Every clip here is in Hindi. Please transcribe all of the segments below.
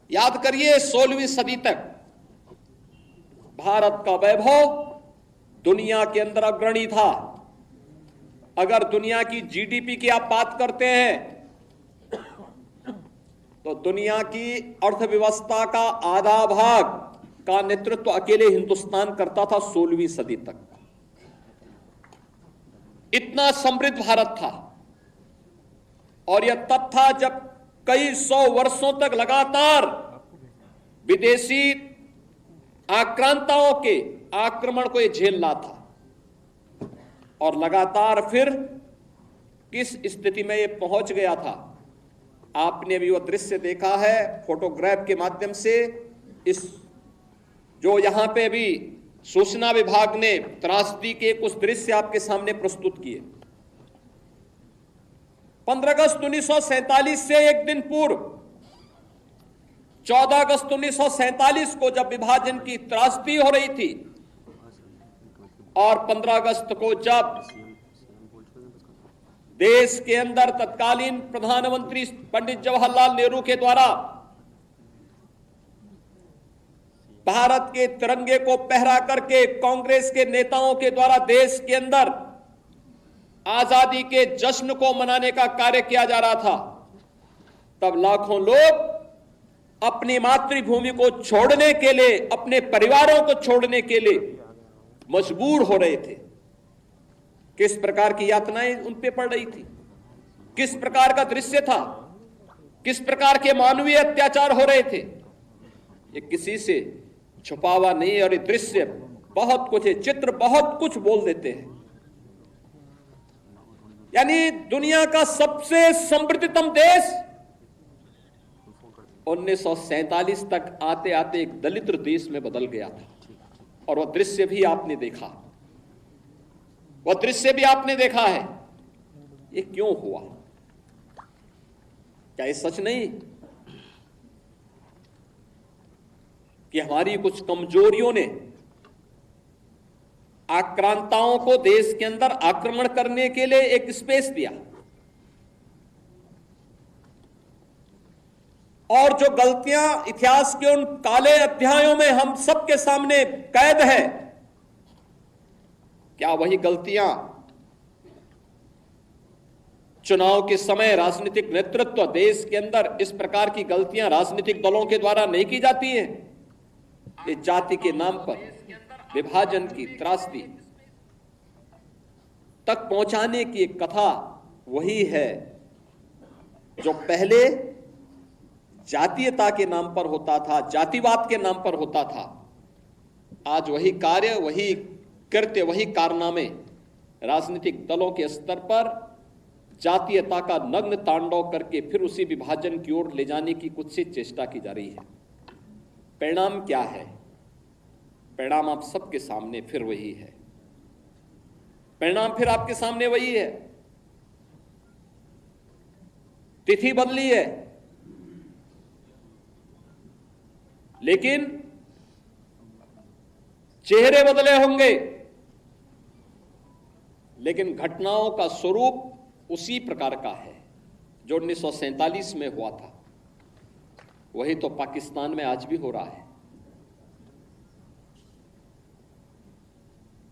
याद करिए 16वीं सदी तक भारत का वैभव दुनिया के अंदर अग्रणी था। अगर दुनिया की जीडीपी की आप बात करते हैं तो दुनिया की अर्थव्यवस्था का आधा भाग का नेतृत्व अकेले हिंदुस्तान करता था 16वीं सदी तक। इतना समृद्ध भारत था। और यह तब था जब कई सौ वर्षों तक लगातार विदेशी आक्रांताओं के आक्रमण को यह झेल रहा था। और लगातार फिर किस स्थिति में यह पहुंच गया था, आपने भी वह दृश्य देखा है फोटोग्राफ के माध्यम से। इस जो यहां पे भी सूचना विभाग ने त्रासदी के कुछ दृश्य आपके सामने प्रस्तुत किए। 15 अगस्त 1947 से एक दिन पूर्व 14 अगस्त 1947 को जब विभाजन की त्रासदी हो रही थी और 15 अगस्त को जब देश के अंदर तत्कालीन प्रधानमंत्री पंडित जवाहरलाल नेहरू के द्वारा भारत के तिरंगे को पहरा करके कांग्रेस के नेताओं के द्वारा देश के अंदर आजादी के जश्न को मनाने का कार्य किया जा रहा था, तब लाखों लोग अपनी मातृभूमि को छोड़ने के लिए, अपने परिवारों को छोड़ने के लिए मजबूर हो रहे थे। किस प्रकार की यातनाएं उन पे पड़ रही थी, किस प्रकार का दृश्य था, किस प्रकार के मानवीय अत्याचार हो रहे थे, ये किसी से छुपा हुआ नहीं है। और ये दृश्य बहुत कुछ है, चित्र बहुत कुछ बोल देते हैं। यानी दुनिया का सबसे समृद्धतम देश 1947 तक आते आते एक दलित देश में बदल गया था। और वह दृश्य भी आपने देखा, वह दृश्य भी आपने देखा है। ये क्यों हुआ? क्या ये सच नहीं कि हमारी कुछ कमजोरियों ने आक्रांताओं को देश के अंदर आक्रमण करने के लिए एक स्पेस दिया? और जो गलतियां इतिहास के उन काले अध्यायों में हम सबके सामने कैद है, क्या वही गलतियां चुनाव के समय राजनीतिक नेतृत्व देश के अंदर इस प्रकार की गलतियां राजनीतिक दलों के द्वारा नहीं की जाती हैं? ये जाति के नाम पर विभाजन की त्रासदी तक पहुंचाने की एक कथा वही है जो पहले जातीयता के नाम पर होता था, जातिवाद के नाम पर होता था। आज वही कार्य, वही कृत्य, वही कारनामे राजनीतिक दलों के स्तर पर जातीयता का नग्न तांडव करके फिर उसी विभाजन की ओर ले जाने की कुछ सी चेष्टा की जा रही है। परिणाम क्या है? परिणाम आप सबके सामने फिर वही है। परिणाम फिर आपके सामने वही है। तिथि बदली है, लेकिन चेहरे बदले होंगे, लेकिन घटनाओं का स्वरूप उसी प्रकार का है जो 1947 में हुआ था। वही तो पाकिस्तान में आज भी हो रहा है।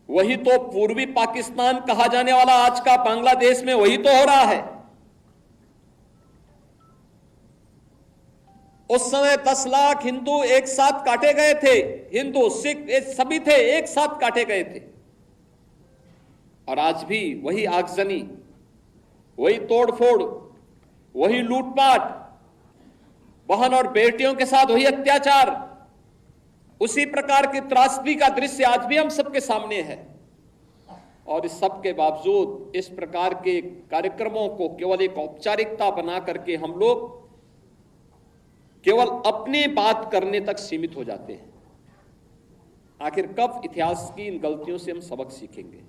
वही तो पूर्वी पाकिस्तान कहा जाने वाला आज का बांग्लादेश में वही तो हो रहा है। उस समय 10 लाख हिंदू एक साथ काटे गए थे। हिंदू, सिख, सभी थे, एक साथ काटे गए थे। और आज भी वही आगजनी, वही तोड़फोड़, वही लूटपाट, बहन और बेटियों के साथ वही अत्याचार, उसी प्रकार की त्रासदी का दृश्य आज भी हम सबके सामने है। और इस सब के बावजूद इस प्रकार के कार्यक्रमों को केवल एक औपचारिकता बना करके हम लोग केवल अपनी बात करने तक सीमित हो जाते हैं। आखिर कब इतिहास की इन गलतियों से हम सबक सीखेंगे?